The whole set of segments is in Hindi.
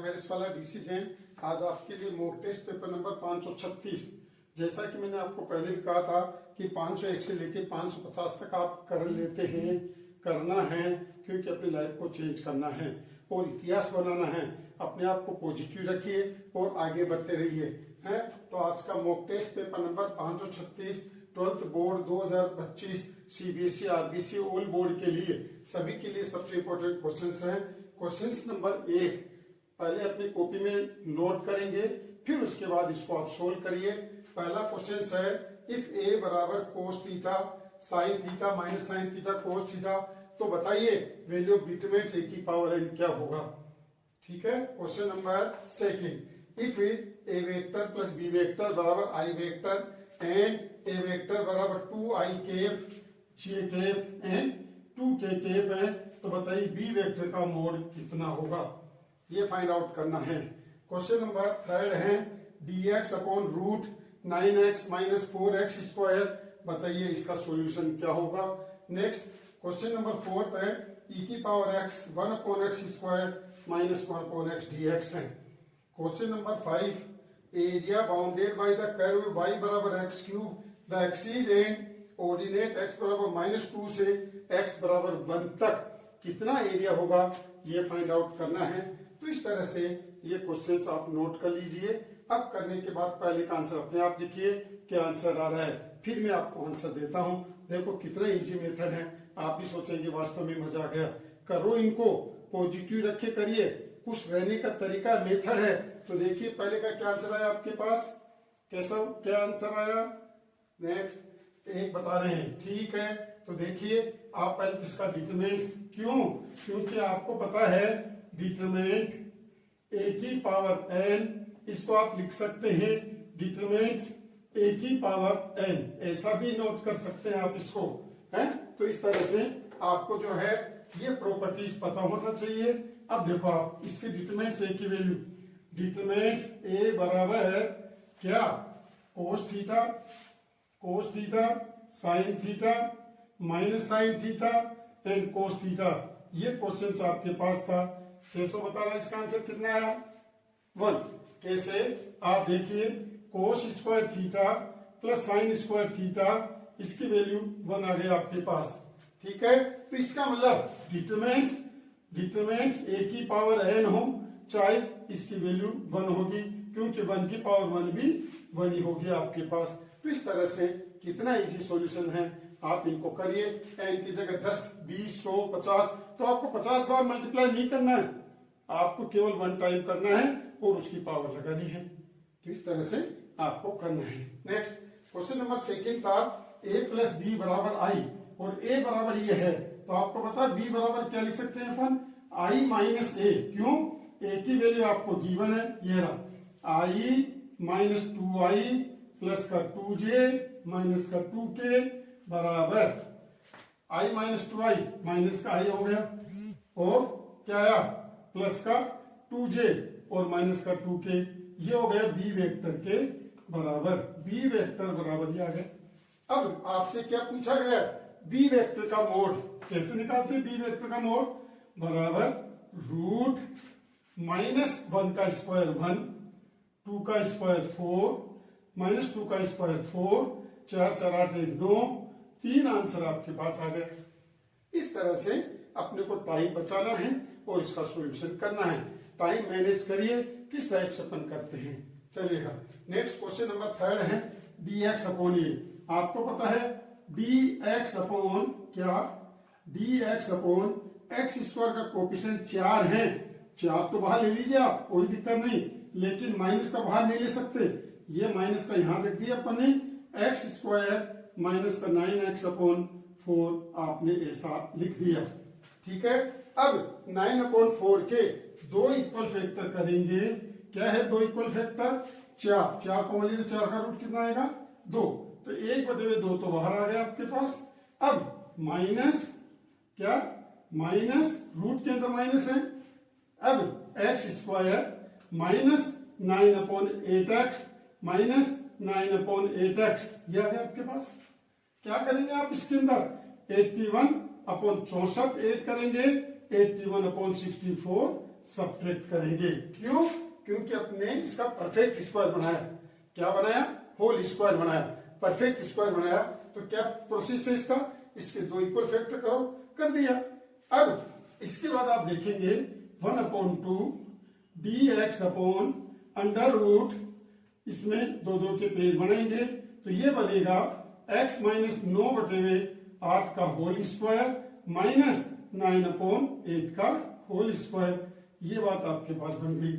मैथमेटिक्स वाला डिसीजन। आज आपके लिए मॉक टेस्ट पेपर नंबर 536। जैसा कि मैंने आपको पहले भी कहा था कि 501 से लेके 550 तक आप कर लेते हैं, करना है, क्योंकि अपनी लाइफ को चेंज करना है और इतिहास बनाना है। अपने आप को पॉजिटिव रखिए और आगे बढ़ते रहिए। हैं तो आज का mock test paper number 536 12th board 2025 CBSE RBC all board के लिए सभी के लिए सबसे इंपॉर्टेंट क्वेश्चंस हैं। क्वेश्चंस नंबर 1 पहले अपनी कॉपी में नोट करेंगे, फिर उसके बाद इसको आप सोल्व करिए। पहला क्वेश्चन है इफ ए बराबर cos theta sine theta minus sine theta cos theta, तो बताइए वैल्यू ऑफ डिटरमिनेंट ए की पावर n क्या होगा। ठीक है। Question number 2 if a vector plus b vector बराबर i vector and a vector बराबर 2i cap j cap and 2k cap है, तो बताइए बी वेक्टर का मोड कितना होगा, ये फाइंड आउट करना है। क्वेश्चन नंबर 3 है dx upon root 9x minus 4x square, बताइए इसका सॉल्यूशन क्या होगा। नेक्स्ट क्वेश्चन नंबर 4 है e की power x 1 upon x square minus 1 upon x dx है। Question number 5 area bounded by the curve y बराबर x cube the axis and ordinate x बराबर -2 से x बराबर 1 तक कितना एरिया होगा, ये फाइंड आउट करना है। तो इस तरह से ये क्वेश्चंस आप नोट कर लीजिए। अब करने के बाद पहले का आंसर अपने आप लिखिए क्या आंसर आ रहा है, फिर मैं आपको आंसर देता हूं। देखो कितना इजी मेथड है, आप भी सोचेंगे वास्तव में मजा आ गया। करो इनको, पॉजिटिव रखे करिए, कुछ रहने का तरीका मेथड है। तो देखिए पहले का क्या आंसर आया आपके पास, कैसा क्या आंसर आया। नेक्स्ट एक बता रहे हैं, ठीक है। तो देखिए आप पहले इसका डिटरमिनेंट, क्यों, क्योंकि आपको पता है डिटरमिनेंट ए की पावर n, इसको आप लिख सकते हैं डिटरमिनेंट ए की पावर n, ऐसा भी नोट कर सकते हैं आप इसको, है। तो इस तरह से आपको जो है ये प्रॉपर्टीज पता होना चाहिए। अब देखो आप इसके डिटरमिनेंट ए की वैल्यू, डिटरमिनेंट ए बराबर है क्या, cos theta sine theta minus sine theta and cos theta. ये क्वेश्चन आपके पास था। कैसे बता रहा है इसका आंसर कितना आया 1। कैसे, आप देखिए cos square theta plus sine square theta, इसकी वैल्यू 1 आ गई आपके पास। ठीक है। तो इसका मतलब डिटरमिनेंट ए की पावर n हो, चाहे इसकी वैल्यू 1 होगी, क्योंकि 1 की पावर 1 भी 1 ही होगी आपके पास। तो इस तरह से कितना इजी सॉल्यूशन है, आप इनको करिए। n की जगह 10 20 100 50, तो आपको 50 बार मल्टीप्लाई नहीं करना है, आपको केवल 1 टाइम करना है और उसकी पावर लगानी है। तो इस तरह से आपको करना है। नेक्स्ट क्वेश्चन नंबर 2 था a प्लस बी बराबर आई, और a बराबर ये है, तो आपको पता b बराबर क्या लिख सकते हैं अपन, i माइनस a। क्यों, a की वैल्यू आपको गिवन है, ये रहा i माइनस 2i प्लस का 2j माइनस का 2k बराबर i माइनस 2i माइनस का i हो गया, और क्या आया प्लस का 2j और माइनस का 2k, ये हो गया b वेक्टर के बराबर, b वेक्टर बराबर ये आ गया। अब आपसे क्या पूछा गया, b वेक्टर का मोड कैसे निकालते हैं। b वेक्टर का मोड बराबर रूट -1 का स्क्वायर 1, 2 का स्क्वायर 4, माइनस 2 का स्क्वायर 4, 4 4 8 9, 3 आंसर आपके पास आ गए। इस तरह से अपने को टाइम बचाना है और इसका सॉल्यूशन करना है। टाइम मैनेज करिए, किस टाइप से अपन करते हैं, चलिएगा। नेक्स्ट क्वेश्चन नंबर 3 है dx अपॉन ए। आपको पता है dx अपॉन क्या, dx अपॉन एक्स स्क्वायर का कोफिशिएंट 4 है। 4 तो बाहर ले लीजिए आप, कोई दिक्कत नहीं, लेकिन माइनस का बाहर नहीं ले सकते। ये माइनस का यहां रख दिया अपन ने, एक्स स्क्वायर माइनस का 9x अपॉन 4 आपने ऐसा लिख दिया। ठीक है। अब 9 अपॉन 4 के 2 इक्वल फैक्टर करेंगे। क्या है 2 इक्वल फैक्टर, 4 को मान लीजिए, 4 का रूट कितना आएगा 2, तो 1/2 तो बाहर आ गया आपके पास। अब माइनस क्या, माइनस रूट के अंदर माइनस है। अब x square minus 9 upon 8x minus 9 upon 8x, ये आ गया आपके पास। क्या करेंगे आप इसके अंदर 81 अपॉन 64 ऐड करेंगे, 81 अपॉन 64 सब्ट्रैक्ट करेंगे। क्यों? क्योंकि अपने इसका परफेक्ट स्क्वायर बनाया। क्या बनाया? होल स्क्वायर बनाया, परफेक्ट स्क्वायर बनाया। तो क्या प्रोसेस है इसका? इसके दो इक्वल फैक्टर करो, कर दिया। अब इसके बाद आप देखेंगे 1/2 dx अपॉन अंडर रूट, इसमें दो दो के पेज बनाएंगे तो ये बनेगा x माइनस 9/8 का होल स्क्वायर माइनस 9/8 का होल स्क्वायर। ये बात आपके पास बन गई।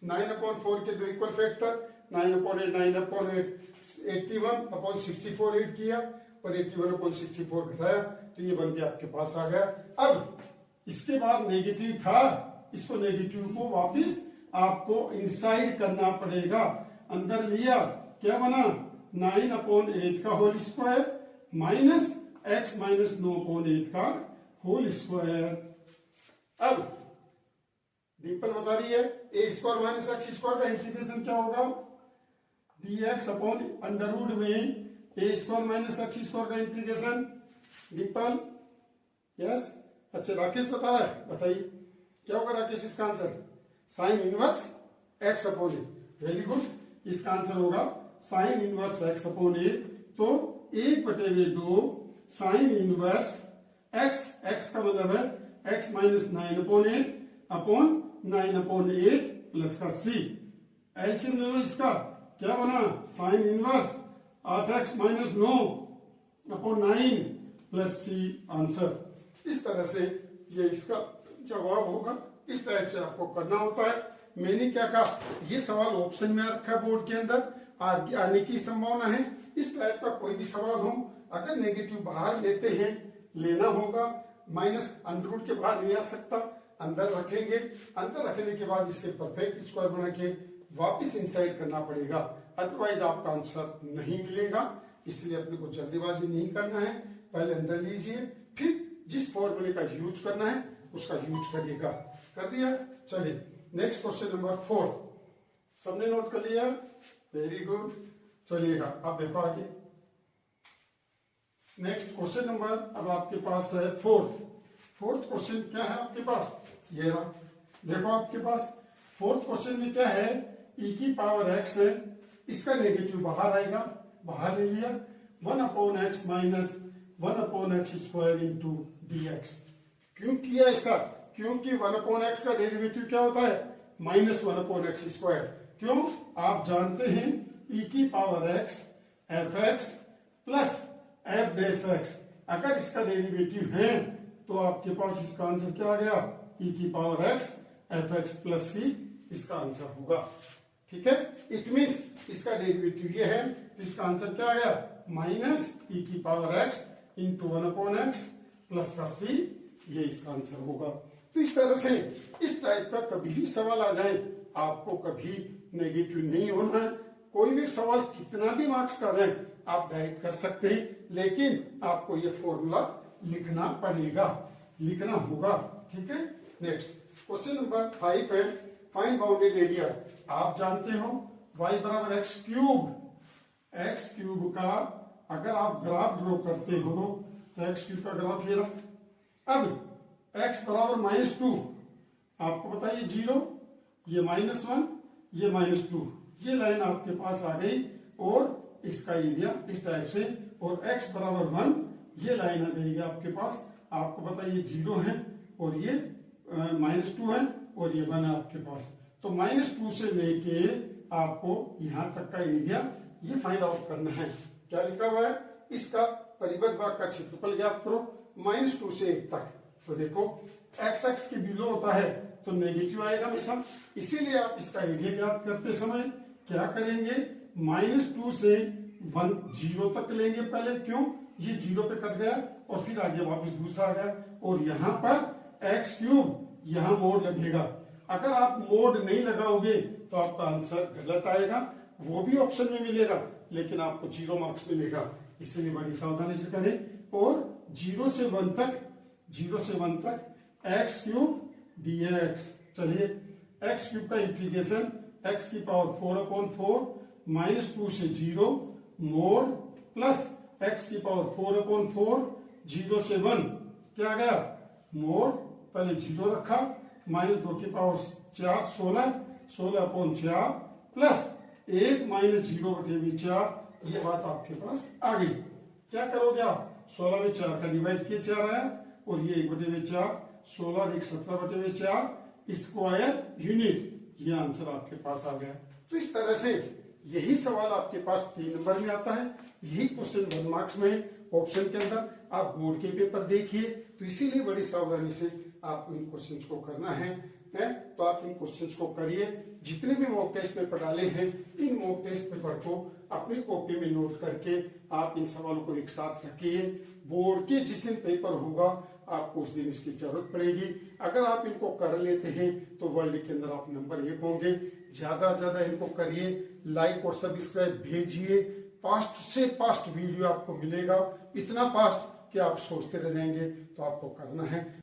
9/4 के दो इक्वल फैक्टर, 9/8 9/8 81/64 ऐड किया और 81/64 घटाया तो ये बन के आपके पास आ गया। अब इसके बाद नेगेटिव था, इसको नेगेटिव को वापिस आपको इनसाइड करना पड़ेगा। अंदर लिया, क्या बना? 9/8 का whole square minus x minus 9/8 का होल स्क्वायर। अब डिंपल बता रही है a square minus x square का इंटीग्रेशन क्या होगा? dx अपॉन अंडर रूट में a square minus x square का इंटीग्रेशन। डिंपल यस, अच्छा राकेश बता रहा है, बताइए क्या होगा राकेश इसका answer? Sine inverse x upon a. Very good, इसका आंसर होगा sine inverse x upon a. तो 1/2 साइन इनवर्स एक्स, एक्स का मतलब है एक्स माइनस 9/8 अपॉन 9/8 प्लस का सी। एलसीएम ले लो इसका, क्या बना? Sine inverse 8x minus 9/9 plus c answer. इस तरह से ये इसका जवाब होगा। इस टाइप से आपको करना होता है। मैंने क्या कहा, ये सवाल ऑप्शन में रखा है बोर्ड के अंदर, आगे आने की संभावना है। इस टाइप का कोई भी सवाल हो, अगर नेगेटिव बाहर लेते हैं, लेना होगा, माइनस अंडर रूट के बाहर नहीं आ सकता, अंदर रखेंगे। अंदर रखने के बाद इसके परफेक्ट स्क्वायर बना के वापिस इनसाइड करना पड़ेगा, अदरवाइज आपका आंसर नहीं मिलेगा। इसलिए अपने को जल्दीबाजी नहीं करना है, पहले अंदर लीजिए, फिर जिस फॉर्मूले का यूज करना है उसका यूज करिएगा। कर दिया? चलिए नेक्स्ट क्वेश्चन नंबर 4। सबने नोट कर लिया? Very good. चलिएगा अब देखो आगे नेक्स्ट क्वेश्चन नंबर अब आपके पास है फोर्थ क्वेश्चन। क्या है आपके पास? ये रहा, देखो आपके पास फोर्थ क्वेश्चन में क्या है? e की पावर x है, इसका नेगेटिव बाहर आएगा, बाहर ले लिया। 1/x minus 1/x square into dx। क्यों किया ऐसा? क्योंकि 1/x का डेरिवेटिव क्या होता है? Minus 1/x square. क्यों? आप जानते हैं e की power x fx plus f dash x, अगर इसका डेरिवेटिव है तो आपके पास इसका आंसर क्या आ गया? e की power x fx plus c इसका आंसर होगा। ठीक है, इट मीन्स इसका डेरिवेटिव ये है तो इसका आंसर क्या आ गया? माइनस e की power x into 1/x plus का c, ये इसका आंसर होगा। तो इस तरह से इस टाइप का कभी भी सवाल आ जाए, आपको कभी नेगेटिव नहीं होना है। कोई भी सवाल कितना भी मार्क्स का जाए आप डायरेक्ट कर सकते हैं, लेकिन आपको ये फॉर्मूला लिखना पड़ेगा, लिखना होगा। ठीक है, नेक्स्ट क्वेश्चन नंबर 5 है फाइंड बाउंडेड एरिया। आप जानते हो y बराबर एक्स क्यूब का अगर आप ग्राफ ड्रॉ करते हो तो एक्स क्यूब का ग्राफ ये रहा। अब x बराबर -2, आपको बताइए 0, ये -1, ये -2, ये लाइन आपके पास आ गई और इसका एरिया इस टाइप से, और x बराबर 1, ये लाइन आ जाएगी आपके पास। आपको बताइए 0 है और ये -2 है और ये 1 है आपके पास। तो -2 से लेके आपको यहां तक का एरिया ये फाइंड आउट करना है। क्या लिखा हुआ है? इसका परिबद्ध भाग का क्षेत्रफल ज्ञात करो -2 से 1 तक। तो देखो x एक्स के बिलो होता है तो नेगेटिव आएगा हमेशा, इसीलिए आप इसका एरिया ज्ञात करते समय क्या करेंगे? -2 से 1 0 तक लेंगे पहले। क्यों? ये 0 पे कट गया और फिर आगे वापस दूसरा आ गया, और यहाँ पर एक्स क्यूब यहाँ मोड लगेगा। अगर आप मोड नहीं लगाओगे तो आपका आंसर गलत आएगा, वो भी ऑप्शन में मिलेगा लेकिन आपको 0 मार्क्स मिलेगा। इसलिए बड़ी सावधानी से करें। और 0 से 1 तक एक्स क्यूब dx। चलिए एक्स क्यूब का इंटीग्रेशन x की पावर 4/4 -2 से 0 मोड प्लस x की पावर 4/4 0 से 1 क्या आ गया? मोड, पहले 0 रखा माइनस 2 की पावर 4 16, 16/4 प्लस 1 माइनस 0/4, ये बात आपके पास आ गई। क्या करोगे आप, 16 में 4 का डिवाइड किए 4 आया और ये 1/4, 16 और 1 17/4 स्क्वायर यूनिट, ये आंसर आपके पास आ गया। तो इस तरह से यही सवाल आपके पास 3 नंबर में आता है, यही क्वेश्चन 1 मार्क्स में है ऑप्शन के अंदर। आप बोर्ड के पेपर देखिए, तो इसीलिए बड़ी सावधानी से आपको इन क्वेश्चंस को करना है। तो आप इन क्वेश्चंस को करिए। जितने भी मॉक टेस्ट पेपर डाले हैं, इन मॉक टेस्ट पेपर को अपनी कॉपी में नोट करके आप इन सवालों को एक साथ रखिए। बोर्ड के जिस दिन पेपर होगा आपको उस दिन इसकी जरूरत पड़ेगी। अगर आप इनको कर लेते हैं तो वर्ल्ड के अंदर आप नंबर 1 होंगे। ज्यादा से ज्यादा इनको करिए, लाइक और सब्सक्राइब भेजिए। पास्ट से पास्ट वीडियो आपको मिलेगा, इतना पास्ट कि आप सोचते रह जाएंगे। तो आपको करना है